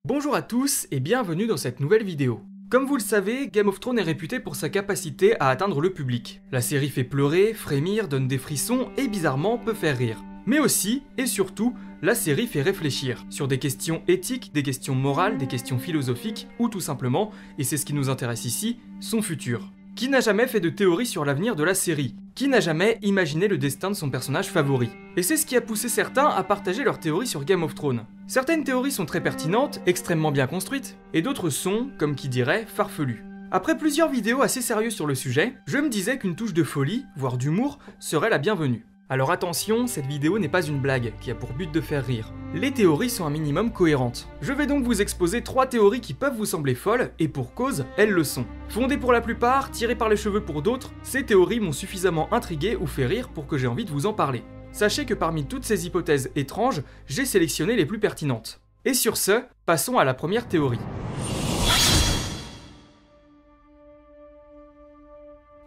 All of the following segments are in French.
Bonjour à tous et bienvenue dans cette nouvelle vidéo. Comme vous le savez, Game of Thrones est réputé pour sa capacité à atteindre le public. La série fait pleurer, frémir, donne des frissons et bizarrement peut faire rire. Mais aussi, et surtout, la série fait réfléchir sur des questions éthiques, des questions morales, des questions philosophiques ou tout simplement, et c'est ce qui nous intéresse ici, son futur. Qui n'a jamais fait de théorie sur l'avenir de la série? Qui n'a jamais imaginé le destin de son personnage favori? Et c'est ce qui a poussé certains à partager leurs théories sur Game of Thrones. Certaines théories sont très pertinentes, extrêmement bien construites, et d'autres sont, comme qui dirait, farfelues. Après plusieurs vidéos assez sérieuses sur le sujet, je me disais qu'une touche de folie, voire d'humour, serait la bienvenue. Alors attention, cette vidéo n'est pas une blague qui a pour but de faire rire. Les théories sont un minimum cohérentes. Je vais donc vous exposer 3 théories qui peuvent vous sembler folles, et pour cause, elles le sont. Fondées pour la plupart, tirées par les cheveux pour d'autres, ces théories m'ont suffisamment intrigué ou fait rire pour que j'ai envie de vous en parler. Sachez que parmi toutes ces hypothèses étranges, j'ai sélectionné les plus pertinentes. Et sur ce, passons à la première théorie.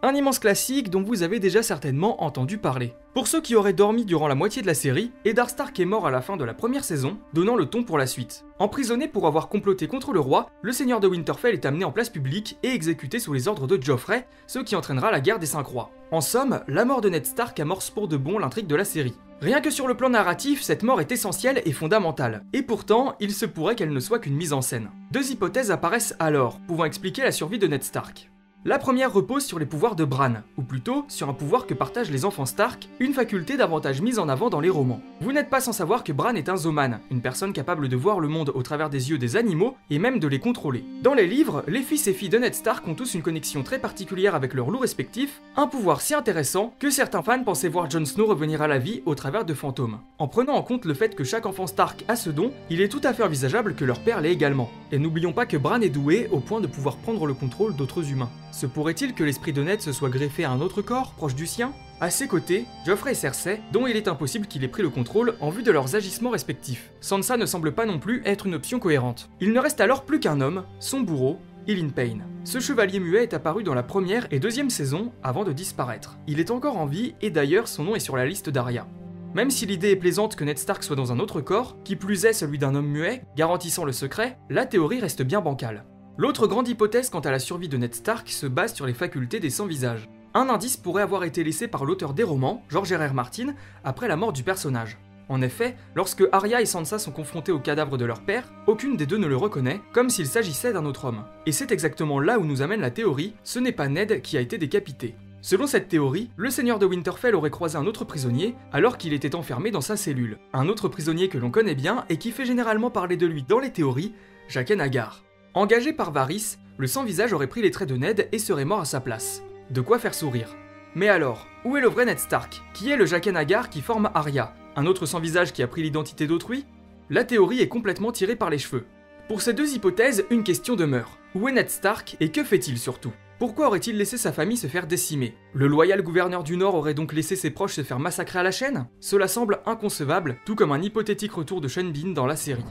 Un immense classique dont vous avez déjà certainement entendu parler. Pour ceux qui auraient dormi durant la moitié de la série, Eddard Stark est mort à la fin de la première saison, donnant le ton pour la suite. Emprisonné pour avoir comploté contre le roi, le seigneur de Winterfell est amené en place publique et exécuté sous les ordres de Joffrey, ce qui entraînera la guerre des 5 rois. En somme, la mort de Ned Stark amorce pour de bon l'intrigue de la série. Rien que sur le plan narratif, cette mort est essentielle et fondamentale. Et pourtant, il se pourrait qu'elle ne soit qu'une mise en scène. 2 hypothèses apparaissent alors, pouvant expliquer la survie de Ned Stark. La première repose sur les pouvoirs de Bran, ou plutôt sur un pouvoir que partagent les enfants Stark, une faculté davantage mise en avant dans les romans. Vous n'êtes pas sans savoir que Bran est un zoman, une personne capable de voir le monde au travers des yeux des animaux et même de les contrôler. Dans les livres, les fils et filles de Ned Stark ont tous une connexion très particulière avec leurs loups respectifs, un pouvoir si intéressant que certains fans pensaient voir Jon Snow revenir à la vie au travers de fantômes. En prenant en compte le fait que chaque enfant Stark a ce don, il est tout à fait envisageable que leur père l'ait également. Et n'oublions pas que Bran est doué au point de pouvoir prendre le contrôle d'autres humains. Se pourrait-il que l'esprit de Ned se soit greffé à un autre corps, proche du sien? À ses côtés, Joffrey et Cersei, dont il est impossible qu'il ait pris le contrôle en vue de leurs agissements respectifs. Sansa ne semble pas non plus être une option cohérente. Il ne reste alors plus qu'un homme, son bourreau, Ilyn Payne. Ce chevalier muet est apparu dans la première et deuxième saison avant de disparaître. Il est encore en vie et d'ailleurs son nom est sur la liste d'Arya. Même si l'idée est plaisante que Ned Stark soit dans un autre corps, qui plus est celui d'un homme muet, garantissant le secret, la théorie reste bien bancale. L'autre grande hypothèse quant à la survie de Ned Stark se base sur les facultés des sans-visages. Un indice pourrait avoir été laissé par l'auteur des romans, George R.R. Martin, après la mort du personnage. En effet, lorsque Arya et Sansa sont confrontés au cadavre de leur père, aucune des deux ne le reconnaît, comme s'il s'agissait d'un autre homme. Et c'est exactement là où nous amène la théorie, ce n'est pas Ned qui a été décapité. Selon cette théorie, le seigneur de Winterfell aurait croisé un autre prisonnier alors qu'il était enfermé dans sa cellule. Un autre prisonnier que l'on connaît bien et qui fait généralement parler de lui dans les théories, Jaqen H'ghar. Engagé par Varys, le sans-visage aurait pris les traits de Ned et serait mort à sa place. De quoi faire sourire. Mais alors, où est le vrai Ned Stark? Qui est le Jaqen H'ghar qui forme Arya? Un autre sans-visage qui a pris l'identité d'autrui? La théorie est complètement tirée par les cheveux. Pour ces 2 hypothèses, une question demeure. Où est Ned Stark et que fait-il surtout? Pourquoi aurait-il laissé sa famille se faire décimer? Le loyal gouverneur du Nord aurait donc laissé ses proches se faire massacrer à la chaîne? Cela semble inconcevable, tout comme un hypothétique retour de Sean Bean dans la série.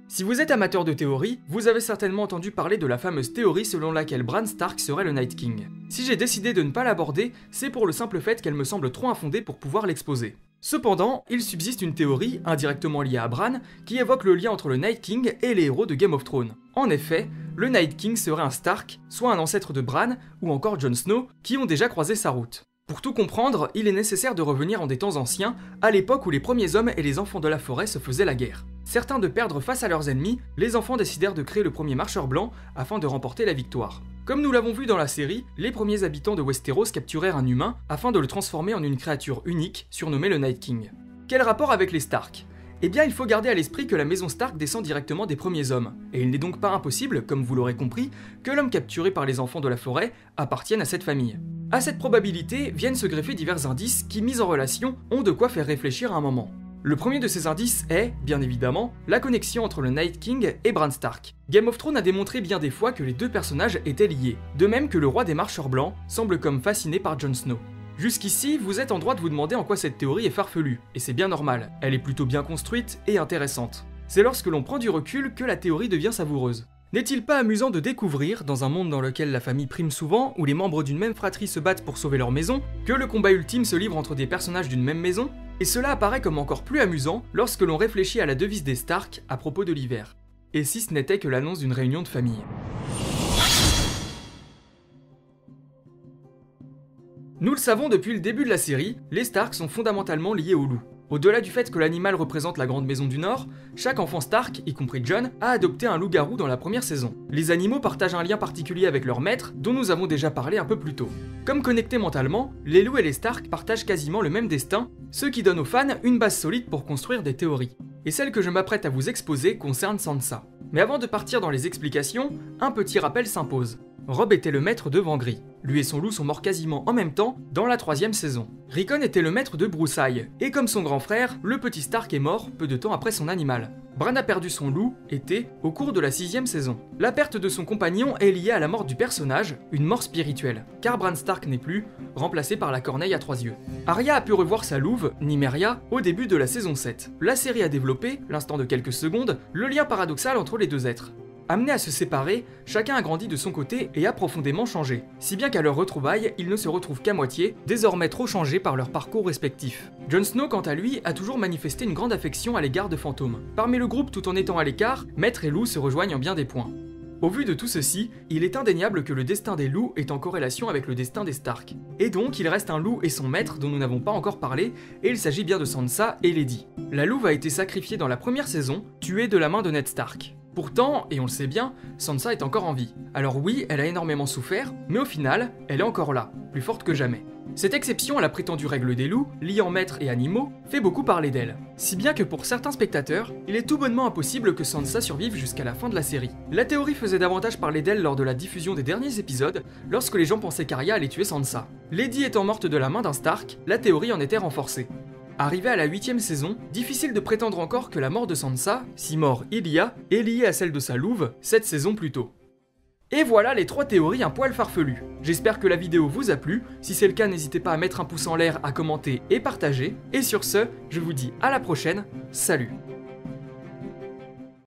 Si vous êtes amateur de théories, vous avez certainement entendu parler de la fameuse théorie selon laquelle Bran Stark serait le Night King. Si j'ai décidé de ne pas l'aborder, c'est pour le simple fait qu'elle me semble trop infondée pour pouvoir l'exposer. Cependant, il subsiste une théorie, indirectement liée à Bran, qui évoque le lien entre le Night King et les héros de Game of Thrones. En effet, le Night King serait un Stark, soit un ancêtre de Bran, ou encore Jon Snow, qui ont déjà croisé sa route. Pour tout comprendre, il est nécessaire de revenir en des temps anciens, à l'époque où les premiers hommes et les enfants de la forêt se faisaient la guerre. Certains de perdre face à leurs ennemis, les enfants décidèrent de créer le premier marcheur blanc afin de remporter la victoire. Comme nous l'avons vu dans la série, les premiers habitants de Westeros capturèrent un humain afin de le transformer en une créature unique, surnommée le Night King. Quel rapport avec les Stark? Eh bien, il faut garder à l'esprit que la maison Stark descend directement des premiers hommes, et il n'est donc pas impossible, comme vous l'aurez compris, que l'homme capturé par les enfants de la forêt appartienne à cette famille. À cette probabilité viennent se greffer divers indices qui, mis en relation, ont de quoi faire réfléchir à un moment. Le premier de ces indices est, bien évidemment, la connexion entre le Night King et Bran Stark. Game of Thrones a démontré bien des fois que les 2 personnages étaient liés, de même que le roi des marcheurs blancs semble comme fasciné par Jon Snow. Jusqu'ici, vous êtes en droit de vous demander en quoi cette théorie est farfelue, et c'est bien normal, elle est plutôt bien construite et intéressante. C'est lorsque l'on prend du recul que la théorie devient savoureuse. N'est-il pas amusant de découvrir, dans un monde dans lequel la famille prime souvent, où les membres d'une même fratrie se battent pour sauver leur maison, que le combat ultime se livre entre des personnages d'une même maison? Et cela apparaît comme encore plus amusant lorsque l'on réfléchit à la devise des Stark à propos de l'hiver. Et si ce n'était que l'annonce d'une réunion de famille. Nous le savons depuis le début de la série, les Stark sont fondamentalement liés au loup. Au-delà du fait que l'animal représente la grande maison du Nord, chaque enfant Stark, y compris Jon, a adopté un loup-garou dans la première saison. Les animaux partagent un lien particulier avec leur maître, dont nous avons déjà parlé un peu plus tôt. Comme connectés mentalement, les loups et les Stark partagent quasiment le même destin, ce qui donne aux fans une base solide pour construire des théories. Et celle que je m'apprête à vous exposer concerne Sansa. Mais avant de partir dans les explications, un petit rappel s'impose. Robb était le maître de Vangry. Lui et son loup sont morts quasiment en même temps dans la 3e saison. Rickon était le maître de Broussailles, et comme son grand frère, le petit Stark est mort peu de temps après son animal. Bran a perdu son loup, Été, au cours de la 6e saison. La perte de son compagnon est liée à la mort du personnage, une mort spirituelle, car Bran Stark n'est plus, remplacé par la corneille à 3 yeux. Arya a pu revoir sa louve, Nymeria, au début de la saison 7. La série a développé, l'instant de quelques secondes, le lien paradoxal entre les deux êtres. Amenés à se séparer, chacun a grandi de son côté et a profondément changé. Si bien qu'à leur retrouvailles, ils ne se retrouvent qu'à moitié, désormais trop changés par leurs parcours respectifs. Jon Snow, quant à lui, a toujours manifesté une grande affection à l'égard de Fantôme. Parmi le groupe tout en étant à l'écart, Maître et Loup se rejoignent en bien des points. Au vu de tout ceci, il est indéniable que le destin des loups est en corrélation avec le destin des Stark. Et donc, il reste un loup et son maître dont nous n'avons pas encore parlé, et il s'agit bien de Sansa et Lady. La louve a été sacrifiée dans la première saison, tuée de la main de Ned Stark. Pourtant, et on le sait bien, Sansa est encore en vie. Alors oui, elle a énormément souffert, mais au final, elle est encore là, plus forte que jamais. Cette exception à la prétendue règle des loups, liant maîtres et animaux, fait beaucoup parler d'elle. Si bien que pour certains spectateurs, il est tout bonnement impossible que Sansa survive jusqu'à la fin de la série. La théorie faisait davantage parler d'elle lors de la diffusion des derniers épisodes, lorsque les gens pensaient qu'Arya allait tuer Sansa. Lady étant morte de la main d'un Stark, la théorie en était renforcée. Arrivé à la 8e saison, difficile de prétendre encore que la mort de Sansa, si mort il y a, est liée à celle de sa louve, 7 saisons plus tôt. Et voilà les 3 théories un poil farfelues. J'espère que la vidéo vous a plu, si c'est le cas n'hésitez pas à mettre un pouce en l'air, à commenter et partager, et sur ce, je vous dis à la prochaine, salut.